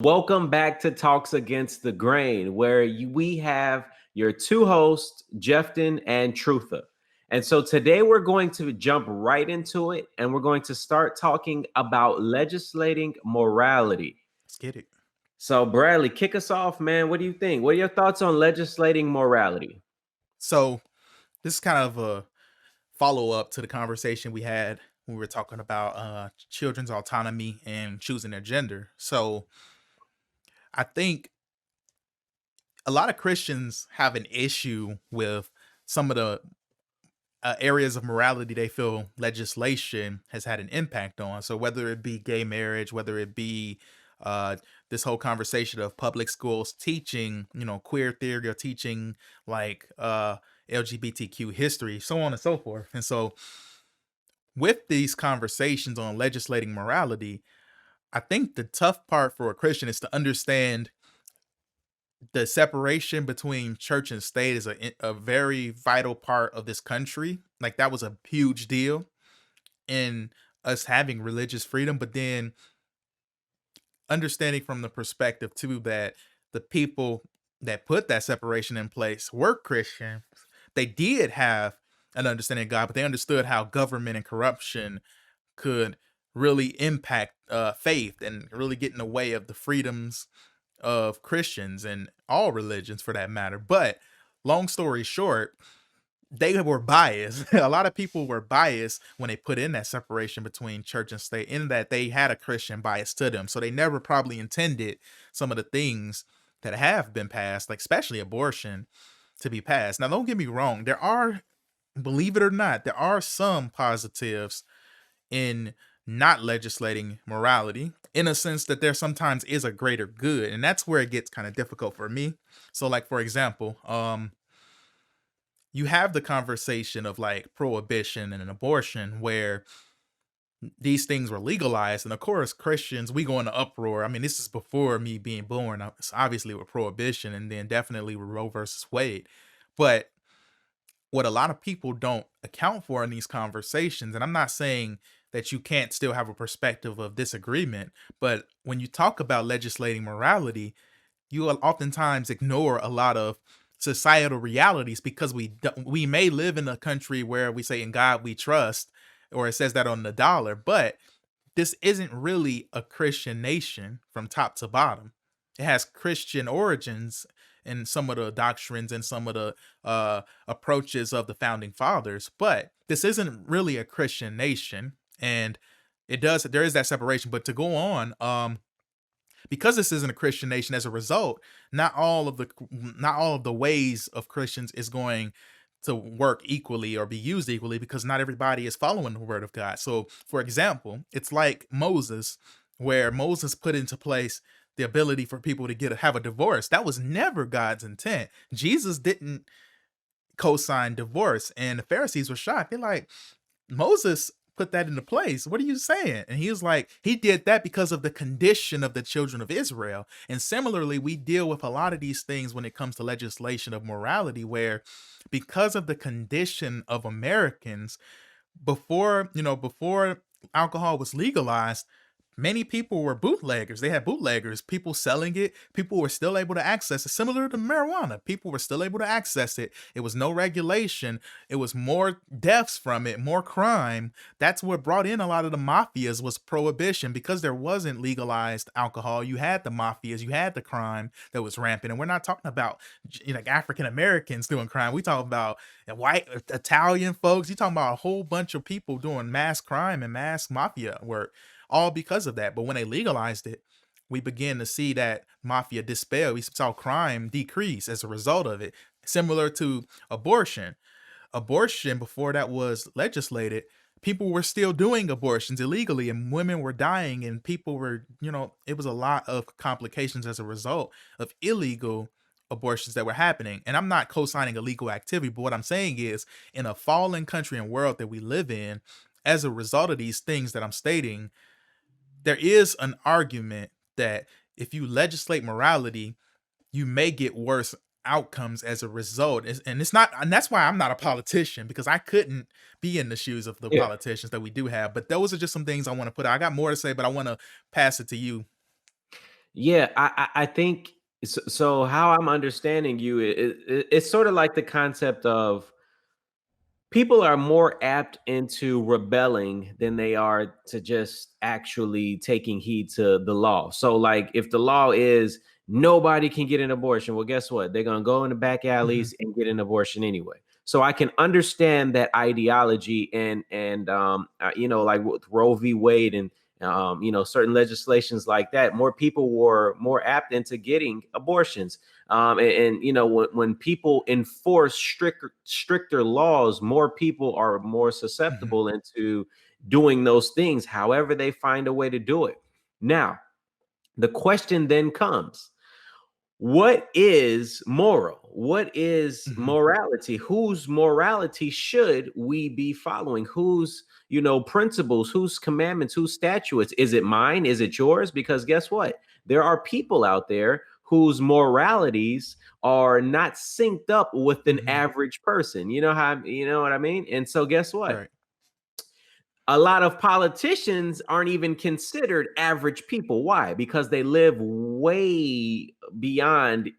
Welcome back to Talks Against the Grain, where we have your two hosts, Jeffton and Trutha. And so today we're going to jump right into it and we're going to start talking about legislating morality. Let's get it. So, Bradley, kick us off, man. What do you think? What are your thoughts on legislating morality? So this is kind of a follow up to the conversation we had when we were talking about children's autonomy and choosing their gender. So I think a lot of Christians have an issue with some of the areas of morality they feel legislation has had an impact on. So whether it be gay marriage, whether it be uh, this whole conversation of public schools teaching, queer theory or teaching like LGBTQ history, so on and so forth. And so with these conversations on legislating morality, I think the tough part for a Christian is to understand the separation between church and state is a very vital part of this country. Like that was a huge deal in us having religious freedom, but then understanding from the perspective too that the people that put that separation in place were Christians. They did have an understanding of God, but they understood how government and corruption could really impact faith and really get in the way of the freedoms of Christians and all religions for that matter. But long story short, they were biased. A lot of people were biased when they put in that separation between church and state, in that they had a Christian bias to them. So they never probably intended some of the things that have been passed, like especially abortion, to be passed. Now, don't get me wrong. There are, believe it or not, there are some positives in not legislating morality, in a sense that there sometimes is a greater good. And that's where it gets kind of difficult for me. So like, for example, you have the conversation of like prohibition and an abortion where these things were legalized. And of course, Christians, we go into uproar. I mean, this is before me being born. It's obviously with prohibition and then definitely with Roe versus Wade. But what a lot of people don't account for in these conversations, and I'm not saying that you can't still have a perspective of disagreement, but when you talk about legislating morality, you will oftentimes ignore a lot of societal realities because we may live in a country where we say in God we trust, or it says that on the dollar, but this isn't really a Christian nation from top to bottom. It has Christian origins in some of the doctrines and some of the approaches of the founding fathers, but this isn't really a Christian nation, and there is that separation. But to go on, because this isn't a Christian nation, as a result, not all of the ways of Christians is going to work equally or be used equally, because not everybody is following the word of God. So, for example, it's like Moses, where Moses put into place the ability for people to have a divorce. That was never God's intent. Jesus didn't co-sign divorce, and the Pharisees were shocked. They're like, Moses put that into place. What are you saying? And he was like, he did that because of the condition of the children of Israel. And similarly, we deal with a lot of these things when it comes to legislation of morality, where because of the condition of Americans, before alcohol was legalized, many people were bootleggers. They had bootleggers, people selling it. People were still able to access it, similar to marijuana. People were still able to access it. It was no regulation. It was more deaths from it, more crime. That's what brought in a lot of the mafias, was prohibition. Because there wasn't legalized alcohol, you had the mafias, you had the crime that was rampant. And we're not talking about like African Americans doing crime. We talk about white Italian folks. You talking about a whole bunch of people doing mass crime and mass mafia work, all because of that. But when they legalized it, we began to see that mafia dispel. We saw crime decrease as a result of it. Similar to abortion. Abortion, before that was legislated, people were still doing abortions illegally and women were dying, and people were, it was a lot of complications as a result of illegal abortions that were happening. And I'm not co-signing illegal activity, but what I'm saying is, in a fallen country and world that we live in, as a result of these things that I'm stating, there is an argument that if you legislate morality, you may get worse outcomes as a result. And that's why I'm not a politician, because I couldn't be in the shoes of the Yeah. politicians that we do have. But those are just some things I want to put out. I got more to say, but I want to pass it to you. Yeah, I think so, so. How I'm understanding you, it's sort of like the concept of people are more apt into rebelling than they are to just actually taking heed to the law. So, like, if the law is nobody can get an abortion, well, guess what? They're going to go in the back Mhm, alleys and get an abortion anyway. So I can understand that ideology and like with Roe v. Wade and certain legislations like that, more people were more apt into getting abortions. When people enforce stricter laws, more people are more mhm, susceptible into doing those things, however they find a way to do it. Now, the question then comes, what is moral? What is mhm, morality? Whose morality should we be following? Whose, principles, whose commandments, whose statutes? Is it mine? Is it yours? Because guess what? There are people out there whose moralities are not synced up with an mhm. average person. You know what I mean? And so guess what? Right. A lot of politicians aren't even considered average people. Why? Because they live way beyond,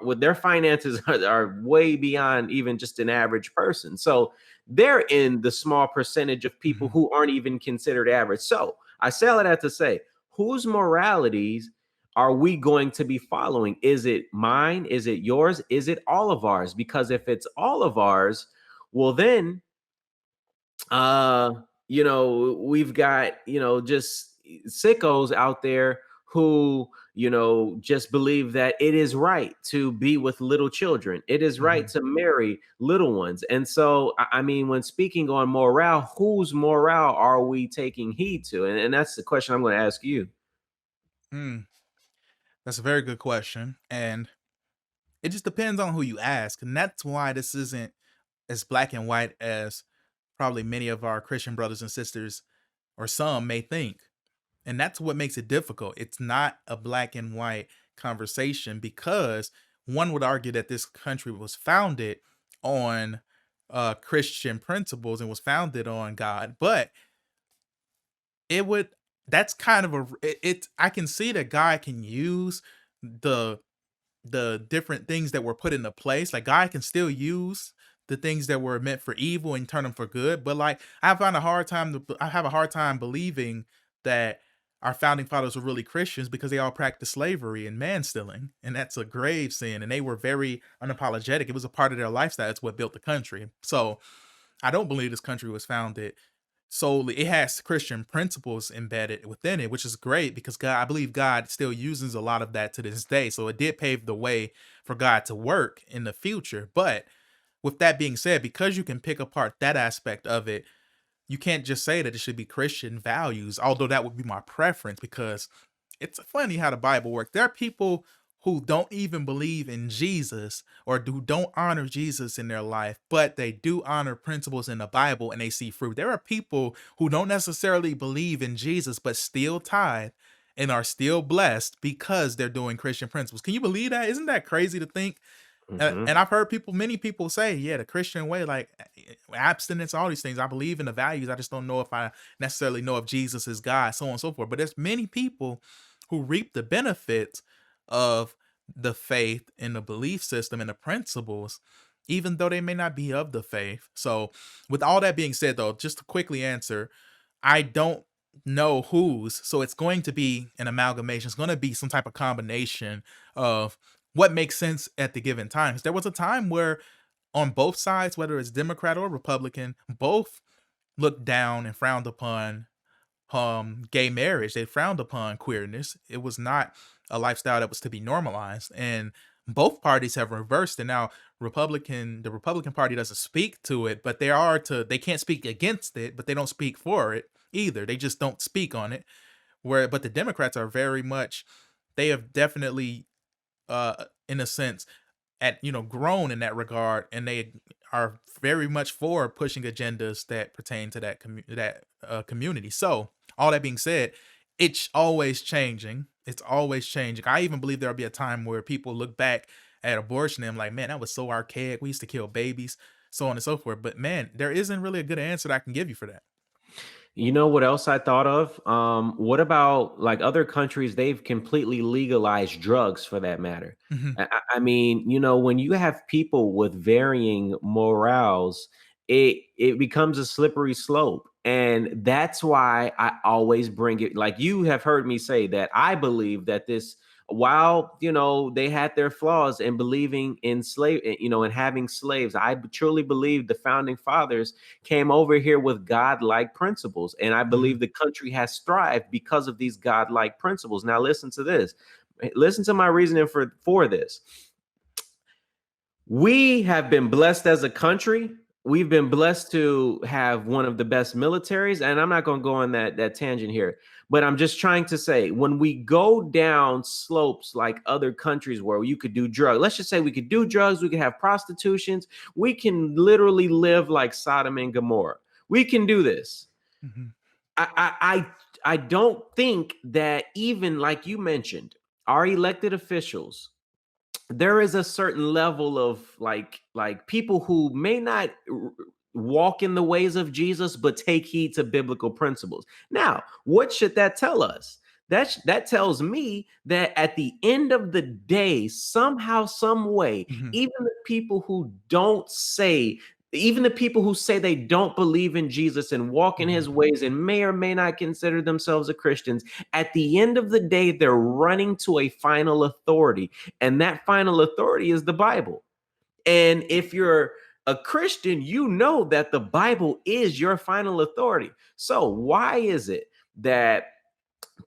with their finances are way beyond even just an average person. So they're in the small percentage of people Mhm, who aren't even considered average. So I say all that to say, whose moralities are we going to be following? Is it mine? Is it yours? Is it all of ours? Because if it's all of ours, well, then uh we've got just sickos out there who just believe that it is right to be with little children, it is right mhm. to marry little ones. And so I mean, when speaking on morale, whose morale are we taking heed to? And that's the question I'm going to ask you. Mm, that's a very good question, and it just depends on who you ask, and that's why this isn't as black and white as probably many of our Christian brothers and sisters or some may think. And that's what makes it difficult. It's not a black and white conversation because one would argue that this country was founded on Christian principles and was founded on God, but it would that's kind of a I can see that God can use the different things that were put into place. Like God can still use the things that were meant for evil and turn them for good. But like I have a hard time believing that our founding fathers were really Christians because they all practiced slavery and man stealing. And that's a grave sin. And they were very unapologetic. It was a part of their lifestyle. It's what built the country. So I don't believe this country was founded solely. It has Christian principles embedded within it, which is great because I believe God still uses a lot of that to this day. So it did pave the way for God to work in the future. But with that being said, because you can pick apart that aspect of it, you can't just say that it should be Christian values, although that would be my preference because it's funny how the Bible works. There are people who don't even believe in Jesus or who don't honor Jesus in their life, but they do honor principles in the Bible and they see fruit. There are people who don't necessarily believe in Jesus, but still tithe and are still blessed because they're doing Christian principles. Can you believe that? Isn't that crazy to think? And Mhm. I've heard many people say, yeah, the Christian way, like abstinence, all these things. I believe in the values. I just don't know if I necessarily know if Jesus is God, so on and so forth. But there's many people who reap the benefits of the faith and the belief system and the principles, even though they may not be of the faith. So, with all that being said, though, just to quickly answer, I don't know whose, so it's going to be an amalgamation. It's going to be some type of combination of what makes sense at the given time. 'Cause there was a time where on both sides, whether it's Democrat or Republican, both looked down and frowned upon gay marriage. They frowned upon queerness. It was not a lifestyle that was to be normalized. And both parties have reversed it. Now, the Republican Party doesn't speak to it, but they can't speak against it, but they don't speak for it either. They just don't speak on it. But the Democrats are very much they have definitely in a sense grown in that regard, and they are very much for pushing agendas that pertain to that community. So all that being said, it's always changing. It's always changing. I even believe there'll be a time where people look back at abortion and like, man, that was so archaic. We used to kill babies, so on and so forth. But man, there isn't really a good answer that I can give you for that. You know what else I thought of? What about like other countries? They've completely legalized drugs for that matter. Mhm, I mean, when you have people with varying morals, it becomes a slippery slope. And that's why I always bring it. Like you have heard me say that I believe that this, while they had their flaws in believing in and having slaves, I truly believe the founding fathers came over here with godlike principles. And I mhm, believe the country has thrived because of these godlike principles. Now, listen to this. Listen to my reasoning for this. We have been blessed as a country. We've been blessed to have one of the best militaries. And I'm not going to go on that tangent here, but I'm just trying to say when we go down slopes like other countries where you could do drugs, let's just say we could do drugs, we could have prostitutions, we can literally live like Sodom and Gomorrah. We can do this. mhm, I don't think that, even like you mentioned, our elected officials, there is a certain level of like people who may not walk in the ways of Jesus but take heed to biblical principles. Now, what should that tell us? That tells me that at the end of the day, somehow, some way, mhm, even the people who say they don't believe in Jesus and walk in mhm, his ways and may or may not consider themselves a Christians, at the end of the day, they're running to a final authority. And that final authority is the Bible. And if you're a Christian, you know that the Bible is your final authority. So why is it that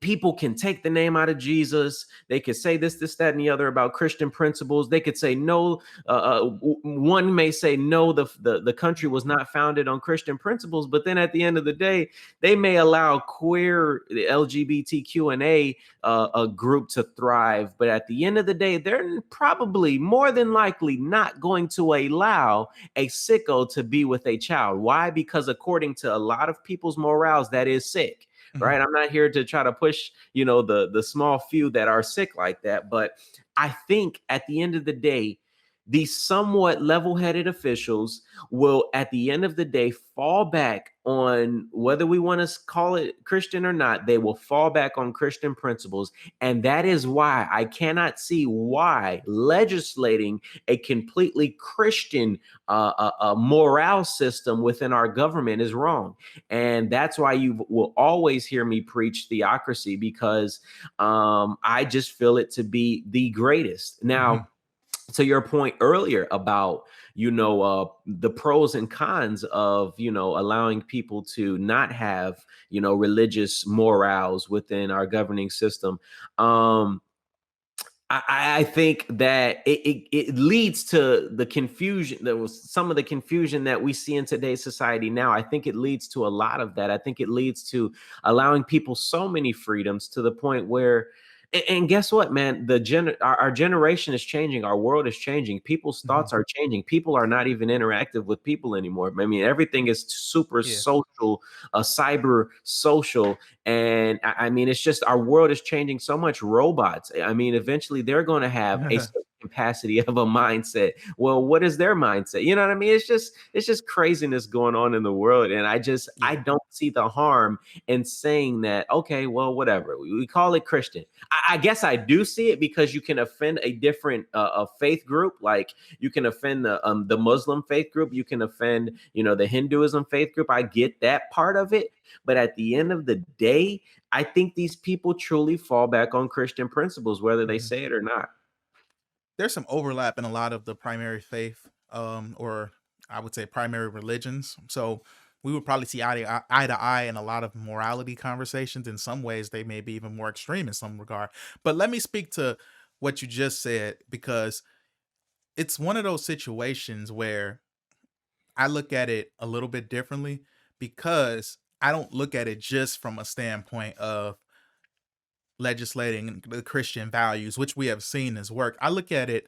people can take the name out of Jesus? They could say this, that, and the other about Christian principles. They could say no. One may say no, the country was not founded on Christian principles. But then at the end of the day, they may allow queer, LGBTQ and a group to thrive. But at the end of the day, they're probably more than likely not going to allow a sicko to be with a child. Why? Because according to a lot of people's morals, that is sick, mhm, right? I'm not here to try to push, the small few that are sick like that, but I think at the end of the day, these somewhat level-headed officials will at the end of the day fall back on, whether we want to call it Christian or not, they will fall back on Christian principles. And that is why I cannot see why legislating a completely Christian morale system within our government is wrong. And that's why you will always hear me preach theocracy, because I just feel it to be the greatest. mhm. Now, to your point earlier about the pros and cons of allowing people to not have religious morals within our governing system. I think that it leads to the confusion. There was some of the confusion that we see in today's society now. I think it leads to a lot of that. I think it leads to allowing people so many freedoms to the point where, and guess what, man? Our generation is changing. Our world is changing. People's Mhm. thoughts are changing. People are not even interactive with people anymore. I mean, everything is super Yeah. social, cyber social. And I mean, it's just our world is changing so much. Robots, I mean, eventually they're going to have a certain capacity of a mindset. Well, what is their mindset? You know what I mean? It's just craziness going on in the world. And I Yeah. don't see the harm in saying that, okay, well, whatever. We call it Christian. I guess I do see it, because you can offend a different faith group. Like you can offend the Muslim faith group. You can offend, the Hinduism faith group. I get that part of it. But at the end of the day, I think these people truly fall back on Christian principles, whether they Mhm. say it or not. There's some overlap in a lot of the primary faith, or I would say primary religions. So we would probably see eye to eye in a lot of morality conversations. In some ways, they may be even more extreme in some regard. But let me speak to what you just said, because it's one of those situations where I look at it a little bit differently, because I don't look at it just from a standpoint of legislating the Christian values, which we have seen as work. I look at it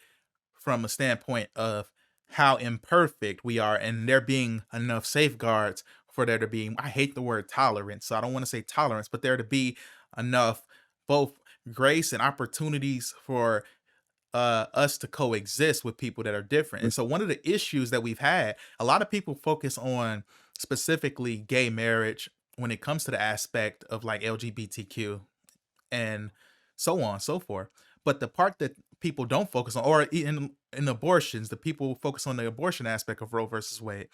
from a standpoint of how imperfect we are, and there being enough safeguards for there to be, I hate the word tolerance, so I don't want to say tolerance, but there to be enough both grace and opportunities for us to coexist with people that are different. And so one of the issues that we've had, a lot of people focus on specifically gay marriage when it comes to the aspect of like LGBTQ and so on and so forth. But the part that people don't focus on, or in abortions, the people focus on the abortion aspect of Roe versus Wade.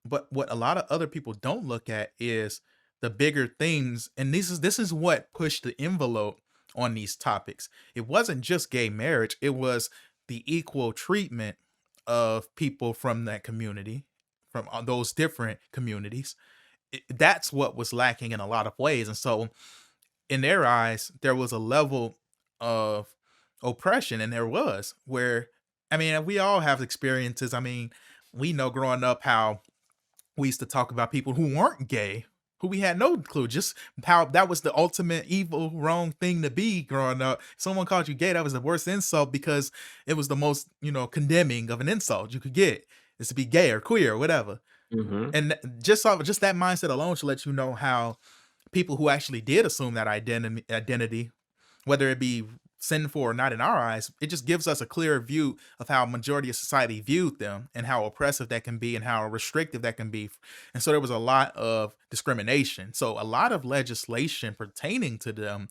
But what a lot of other people don't look at is the bigger things, and this is what pushed the envelope on these topics. It wasn't just gay marriage; it was the equal treatment of people from that community, from those different communities. That's what was lacking in a lot of ways, and so in their eyes, there was a level of oppression, and there was where, I mean, we all have experiences. I mean, we know growing up how we used to talk about people who weren't gay, who we had no clue, just how that was the ultimate evil, wrong thing to be growing up. Someone called you gay, that was the worst insult because it was the most, condemning of an insult you could get is to be gay or queer or whatever. Hmm. And just that mindset alone should let you know how people who actually did assume that identity, whether it be sinful or not in our eyes, it just gives us a clearer view of how majority of society viewed them and how oppressive that can be and how restrictive that can be. And so there was a lot of discrimination. So a lot of legislation pertaining to them,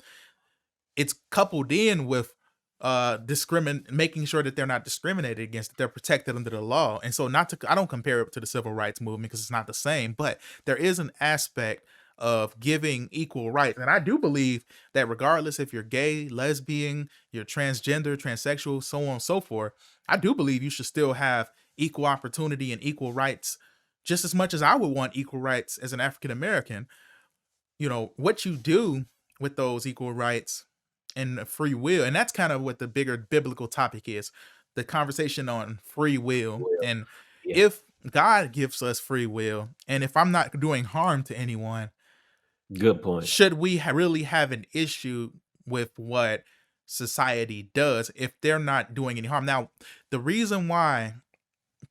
it's coupled in with making sure that they're not discriminated against, that they're protected under the law. And so not to I don't compare it to the civil rights movement because it's not the same, but there is an aspect of giving equal rights. And I do believe that regardless if you're gay, lesbian, you're transgender, transsexual, so on and so forth, I do believe you should still have equal opportunity and equal rights just as much as I would want equal rights as an African American. What you do with those equal rights and free will, and that's kind of what the bigger biblical topic is, the conversation on free will. Well, And yeah, if God gives us free will, and if I'm not doing harm to anyone, good point. should we really have an issue with what society does if they're not doing any harm? Now, the reason why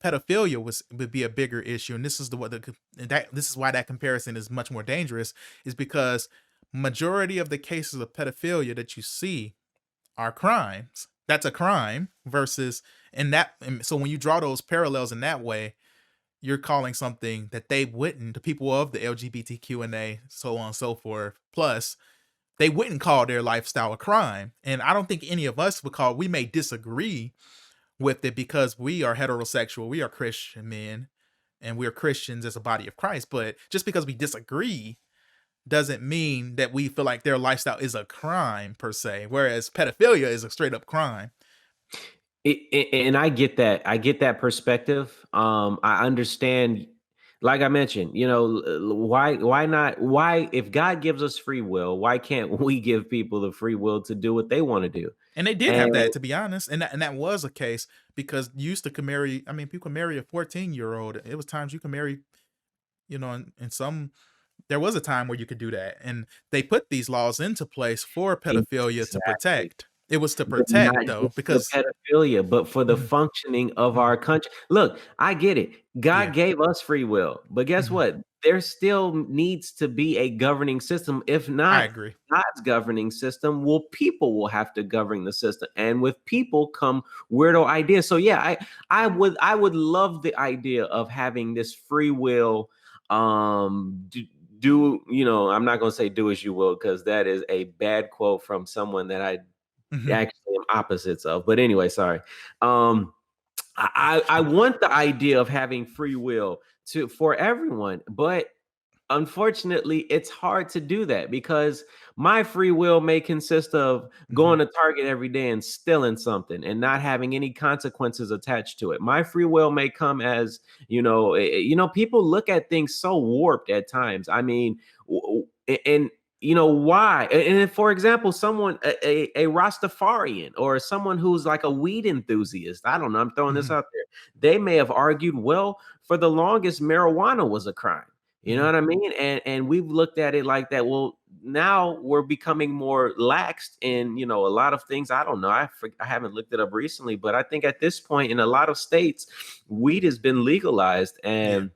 pedophilia would be a bigger issue, and this is this is why that comparison is much more dangerous, is because majority of the cases of pedophilia that you see are crimes. That's a crime versus and so when you draw those parallels in that way, you're calling something that they wouldn't, the people of the LGBTQ&A, so on and so forth, plus they wouldn't call their lifestyle a crime. And I don't think any of us would call, we may disagree with it because we are heterosexual, we are Christian men, and we're Christians as a body of Christ. But just because we disagree doesn't mean that we feel like their lifestyle is a crime per se, whereas pedophilia is a straight up crime. And I get that. I get that perspective. I understand. Like I mentioned, why not? Why, if God gives us free will, why can't we give people the free will to do what they want to do? And they did And have that, to be honest, and that was a case because you used to can marry. I mean, people could marry a 14-year-old. It was times you can marry, and some. There was a time where you could do that, and they put these laws into place for pedophilia to exactly. protect. It was to But not protect though, just for the because pedophilia, but for the mhm, functioning of our mhm, country. Look, I get it. God yeah, gave us free will, but guess mhm, what? There still needs to be a governing system. If I not agree. God's governing system, well, people will have to govern the system. And with people come weirdo ideas. So yeah, I would love the idea of having this free will. I'm not gonna say do as you will, because that is a bad quote from someone that I Mhm, actually am opposites of. But anyway, sorry. Um, I want the idea of having free will for everyone, but unfortunately, it's hard to do that because my free will may consist of mhm, going to Target every day and stealing something and not having any consequences attached to it. My free will may come as, people look at things so warped at times. I mean, and why? And for example, someone a Rastafarian or someone who's like a weed enthusiast. I don't know. I'm throwing this mhm, out there. They may have argued, well, for the longest, marijuana was a crime. You know mhm, what I mean? And we've looked at it like that. Well, now we're becoming more laxed in, a lot of things. I don't know. I haven't looked it up recently, but I think at this point in a lot of states, weed has been legalized. yeah, And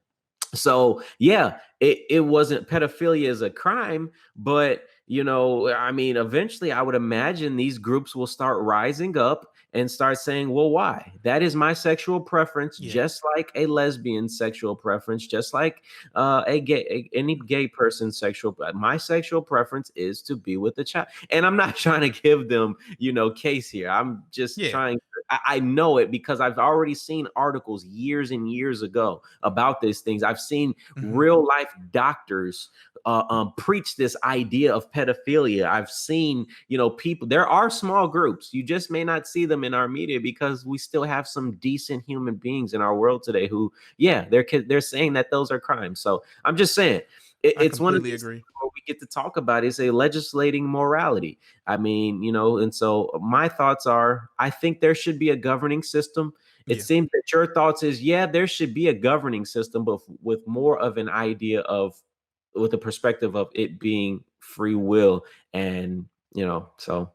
so, yeah, it wasn't pedophilia as a crime, but I mean, eventually I would imagine these groups will start rising up and start saying, well, why? That is my sexual preference, Yeah. just like a lesbian sexual preference, just like any gay person's sexual. My sexual preference is to be with a child. And I'm not trying to give them, case here. I'm just Yeah. trying. I know it because I've already seen articles years and years ago about these things. I've seen Mhm. real life doctors preach this idea of pedophilia. I've seen, people. There are small groups. You just may not see them in our media because we still have some decent human beings in our world today who, yeah, they're saying that those are crimes. So I'm just saying, I it's one of completely these things agree. where we get to talk about is a legislating morality. I mean, and so my thoughts are, I think there should be a governing system. It Yeah. seems that your thoughts is, yeah, there should be a governing system, but with more of an idea of with the perspective of it being free will and so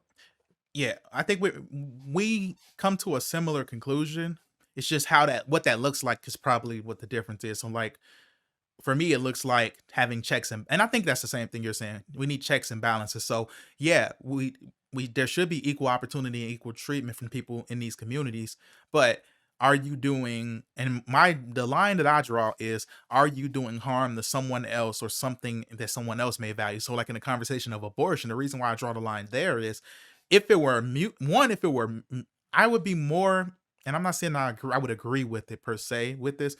Yeah, I think we come to a similar conclusion. It's just how that what that looks like is probably what the difference is. So like for me, it looks like having checks and I think that's the same thing you're saying. We need checks and balances. So yeah, we there should be equal opportunity and equal treatment from people in these communities. But are you doing and my the line that I draw is are you doing harm to someone else or something that someone else may value? So like in the conversation of abortion, the reason why I draw the line there is if it were mute one, if it were I would be more, and I'm not saying I would agree with it per se with this,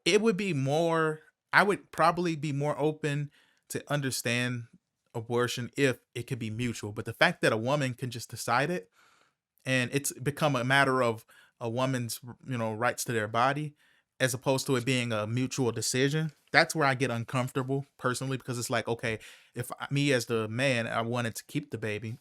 it would be more I would probably be more open to understand abortion if it could be mutual, but the fact that a woman can just decide it and it's become a matter of a woman's, rights to their body as opposed to it being a mutual decision, that's where I get uncomfortable personally because it's like, okay, if me as the man, I wanted to keep the baby,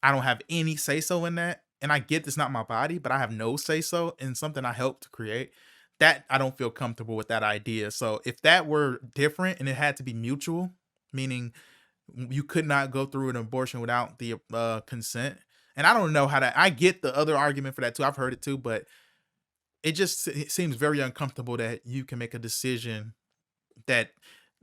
I don't have any say so in that. And I get it's not my body, but I have no say so in something I helped to create. That I don't feel comfortable with that idea. So if that were different and it had to be mutual, meaning you could not go through an abortion without the consent. And I don't know how to I get the other argument for that too. I've heard it too, but it seems very uncomfortable that you can make a decision that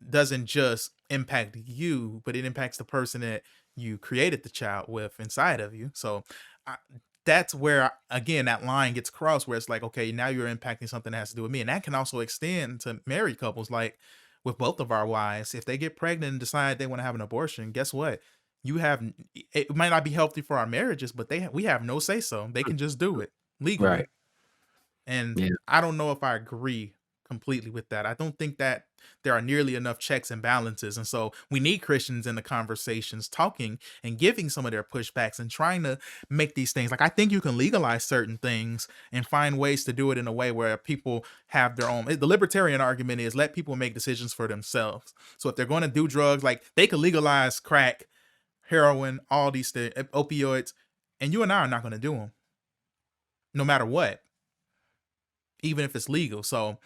doesn't just impact you, but it impacts the person that you created the child with inside of you. So I, that's where, again, that line gets crossed where it's like, okay, now you're impacting something that has to do with me. And that can also extend to married couples, like with both of our wives. If they get pregnant and decide they want to have an abortion, guess what? You have, it might not be healthy for our marriages, but we have no say so. They can just do it right. legally. And Yeah. I don't know if I agree completely with that. I don't think that there are nearly enough checks and balances. And so we need Christians in the conversations talking and giving some of their pushbacks and trying to make these things like I think you can legalize certain things and find ways to do it in a way where people have their own. The libertarian argument is let people make decisions for themselves. So if they're going to do drugs, like they could legalize crack, heroin, all these things, opioids, and you and I are not going to do them no matter what, even if it's legal. So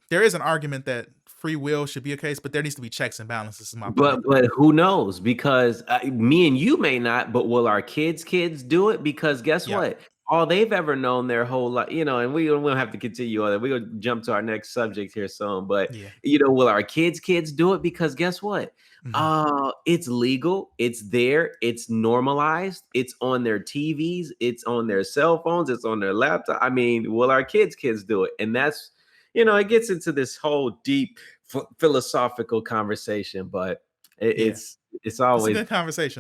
there is an argument that free will should be a case, but there needs to be checks and balances, is my point. But who knows? Because me and you may not, but will our kids do it? Because guess Yep. what? All they've ever known their whole life, and we don't have to continue on that. We're gonna jump to our next subject here soon. But Yeah. will our kids do it? Because guess what? Mhm. It's legal, it's there, it's normalized, it's on their TVs, it's on their cell phones, it's on their laptop. I mean, will our kids do it? And that's it gets into this whole deep philosophical conversation, but Yeah. it's It's a always good conversation.